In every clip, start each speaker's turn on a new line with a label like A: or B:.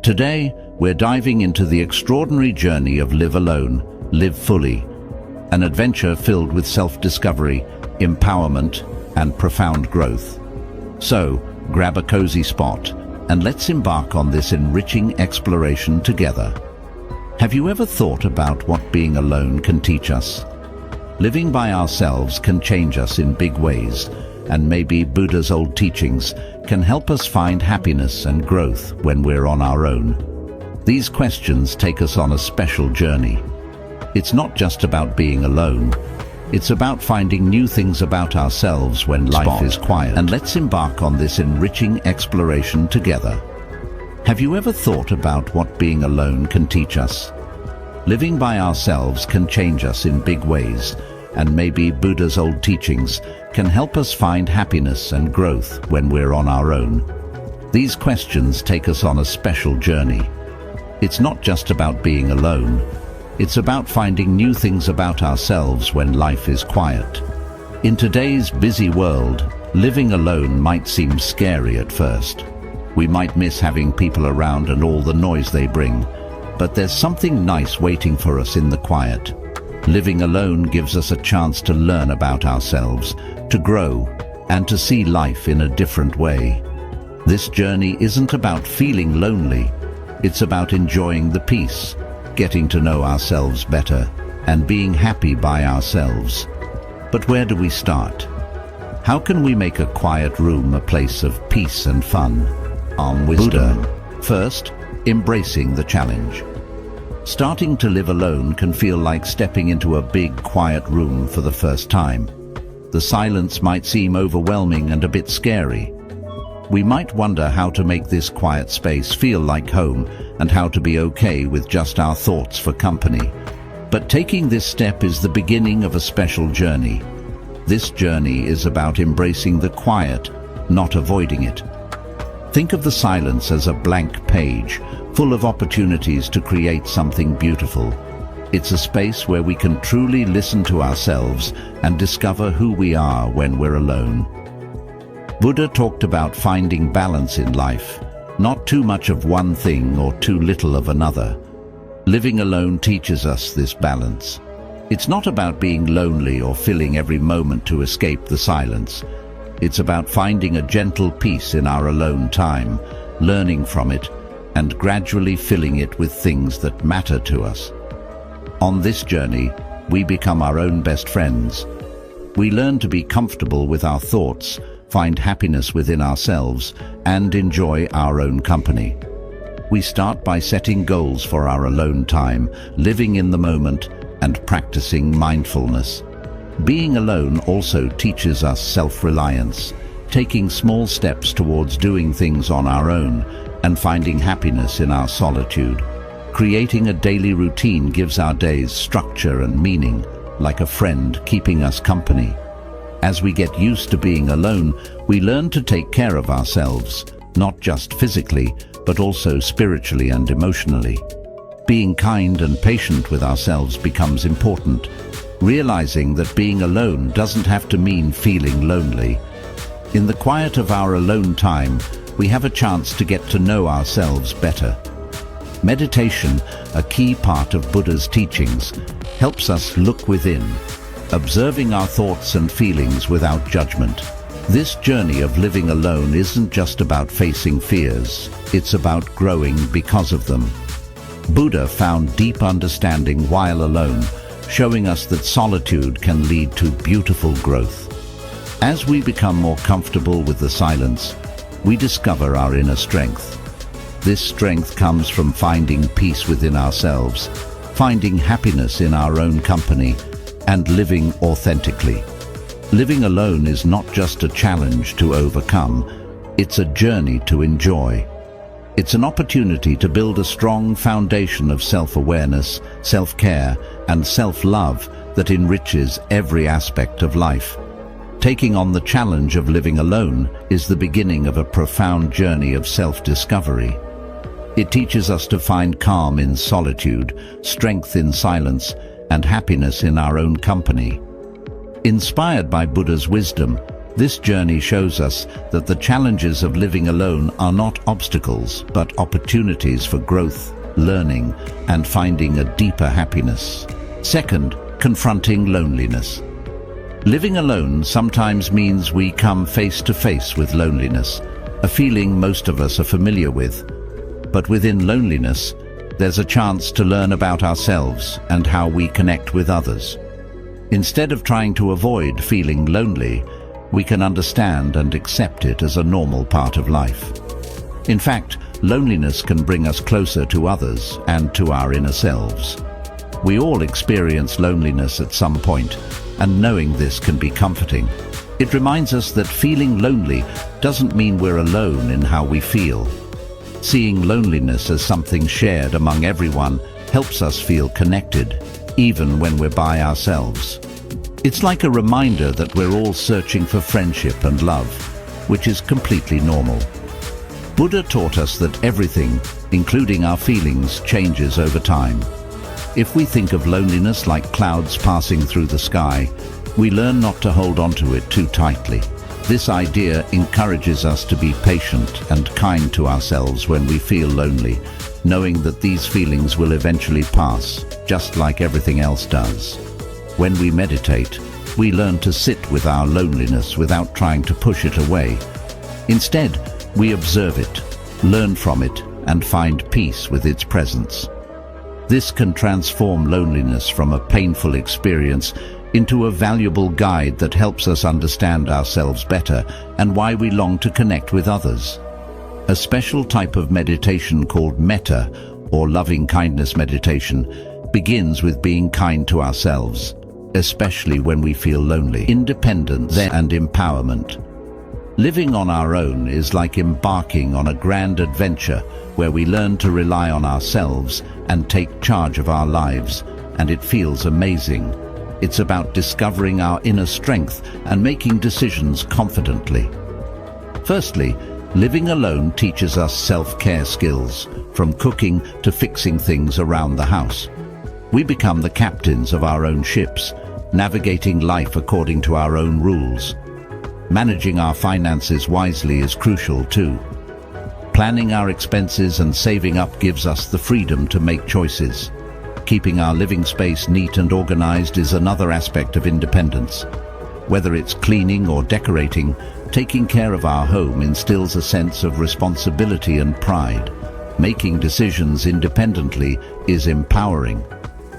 A: Today, we're diving into the extraordinary journey of Live Alone, Live Fully, an adventure filled with self-discovery, empowerment, and profound growth. So, grab a cozy spot, and let's embark on this enriching exploration together. Have you ever thought about what being alone can teach us? Living by ourselves can change us in big ways, and maybe Buddha's old teachings can help us find happiness and growth when we're on our own. These questions take us on a special journey. It's not just about being alone. It's about finding new things about ourselves when life is quiet. And let's embark on this enriching exploration together. Have you ever thought about what being alone can teach us? Living by ourselves can change us in big ways, and maybe Buddha's old teachings can help us find happiness and growth when we're on our own. These questions take us on a special journey. It's not just about being alone. It's about finding new things about ourselves when life is quiet. In today's busy world, living alone might seem scary at first. We might miss having people around and all the noise they bring, but there's something nice waiting for us in the quiet. Living alone gives us a chance to learn about ourselves, to grow, and to see life in a different way. This journey isn't about feeling lonely. It's about enjoying the peace, getting to know ourselves better, and being happy by ourselves. But where do we start? How can we make a quiet room a place of peace and fun? Wisdom. First, embracing the challenge. Starting to live alone can feel like stepping into a big, quiet room for the first time. The silence might seem overwhelming and a bit scary. We might wonder how to make this quiet space feel like home and how to be okay with just our thoughts for company. But taking this step is the beginning of a special journey. This journey is about embracing the quiet, not avoiding it. Think of the silence as a blank page, full of opportunities to create something beautiful. It's a space where we can truly listen to ourselves and discover who we are when we're alone. Buddha talked about finding balance in life, not too much of one thing or too little of another. Living alone teaches us this balance. It's not about being lonely or filling every moment to escape the silence. It's about finding a gentle peace in our alone time, learning from it, and gradually filling it with things that matter to us. On this journey, we become our own best friends. We learn to be comfortable with our thoughts, find happiness within ourselves, and enjoy our own company. We start by setting goals for our alone time, living in the moment, and practicing mindfulness. Being alone also teaches us self-reliance, taking small steps towards doing things on our own and finding happiness in our solitude. Creating a daily routine gives our days structure and meaning, like a friend keeping us company. As we get used to being alone, we learn to take care of ourselves, not just physically, but also spiritually and emotionally. Being kind and patient with ourselves becomes important, realizing that being alone doesn't have to mean feeling lonely. In the quiet of our alone time, we have a chance to get to know ourselves better. Meditation, a key part of Buddha's teachings, helps us look within, observing our thoughts and feelings without judgment. This journey of living alone isn't just about facing fears, it's about growing because of them. Buddha found deep understanding while alone, showing us that solitude can lead to beautiful growth. As we become more comfortable with the silence, we discover our inner strength. This strength comes from finding peace within ourselves, finding happiness in our own company, and living authentically. Living alone is not just a challenge to overcome, it's a journey to enjoy. It's an opportunity to build a strong foundation of self-awareness, self-care, and self-love that enriches every aspect of life. Taking on the challenge of living alone is the beginning of a profound journey of self-discovery. It teaches us to find calm in solitude, strength in silence, and happiness in our own company. Inspired by Buddha's wisdom, This journey shows us that the challenges of living alone are not obstacles, but opportunities for growth, learning, and finding a deeper happiness. Second, confronting loneliness. Living alone sometimes means we come face to face with loneliness, a feeling most of us are familiar with. But within loneliness, there's a chance to learn about ourselves and how we connect with others. Instead of trying to avoid feeling lonely, we can understand and accept it as a normal part of life. In fact, loneliness can bring us closer to others and to our inner selves. We all experience loneliness at some point, and knowing this can be comforting. It reminds us that feeling lonely doesn't mean we're alone in how we feel. Seeing loneliness as something shared among everyone helps us feel connected, even when we're by ourselves. It's like a reminder that we're all searching for friendship and love, which is completely normal. Buddha taught us that everything, including our feelings, changes over time. If we think of loneliness like clouds passing through the sky, we learn not to hold on to it too tightly. This idea encourages us to be patient and kind to ourselves when we feel lonely, knowing that these feelings will eventually pass, just like everything else does. When we meditate, we learn to sit with our loneliness without trying to push it away. Instead, we observe it, learn from it, and find peace with its presence. This can transform loneliness from a painful experience into a valuable guide that helps us understand ourselves better and why we long to connect with others. A special type of meditation called metta, or loving kindness meditation, begins with being kind to ourselves, especially when we feel lonely. Independence and empowerment. Living on our own is like embarking on a grand adventure where we learn to rely on ourselves and take charge of our lives, and it feels amazing. It's about discovering our inner strength and making decisions confidently. Firstly, living alone teaches us self-care skills, from cooking to fixing things around the house. We become the captains of our own ships, navigating life according to our own rules. Managing our finances wisely is crucial too. Planning our expenses and saving up gives us the freedom to make choices. Keeping our living space neat and organized is another aspect of independence. Whether it's cleaning or decorating, taking care of our home instills a sense of responsibility and pride. Making decisions independently is empowering.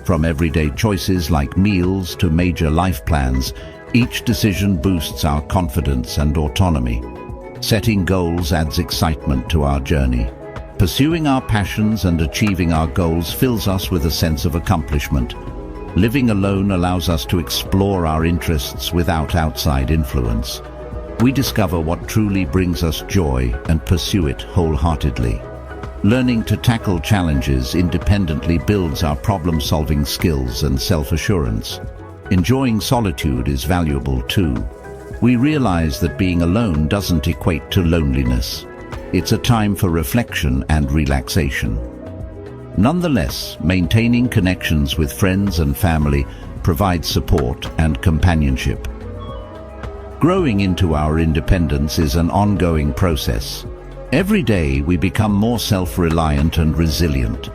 A: From everyday choices like meals to major life plans, each decision boosts our confidence and autonomy. Setting goals adds excitement to our journey. Pursuing our passions and achieving our goals fills us with a sense of accomplishment. Living alone allows us to explore our interests without outside influence. We discover what truly brings us joy and pursue it wholeheartedly. Learning to tackle challenges independently builds our problem-solving skills and self-assurance. Enjoying solitude is valuable too. We realize that being alone doesn't equate to loneliness. It's a time for reflection and relaxation. Nonetheless, maintaining connections with friends and family provides support and companionship. Growing into our independence is an ongoing process. Every day we become more self-reliant and resilient.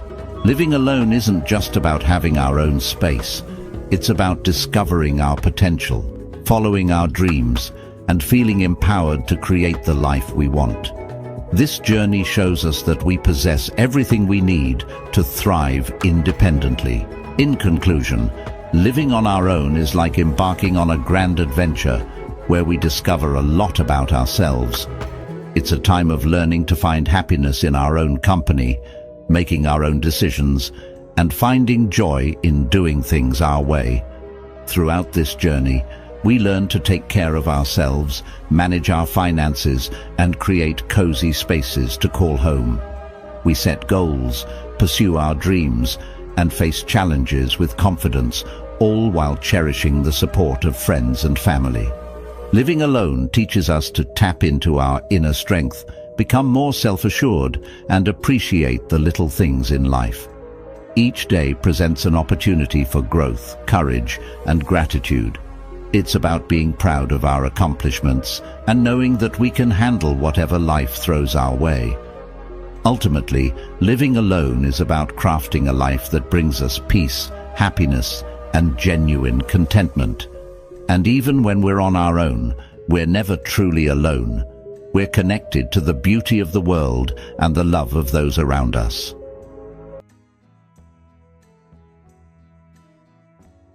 A: Living alone isn't just about having our own space. It's about discovering our potential, following our dreams, and feeling empowered to create the life we want. This journey shows us that we possess everything we need to thrive independently. In conclusion, living on our own is like embarking on a grand adventure where we discover a lot about ourselves. It's a time of learning to find happiness in our own company, making our own decisions, and finding joy in doing things our way. Throughout this journey, we learn to take care of ourselves, manage our finances, and create cozy spaces to call home. We set goals, pursue our dreams, and face challenges with confidence, all while cherishing the support of friends and family. Living alone teaches us to tap into our inner strength, become more self-assured, and appreciate the little things in life. Each day presents an opportunity for growth, courage, and gratitude. It's about being proud of our accomplishments and knowing that we can handle whatever life throws our way. Ultimately, living alone is about crafting a life that brings us peace, happiness, and genuine contentment. And even when we're on our own, we're never truly alone. We're connected to the beauty of the world and the love of those around us.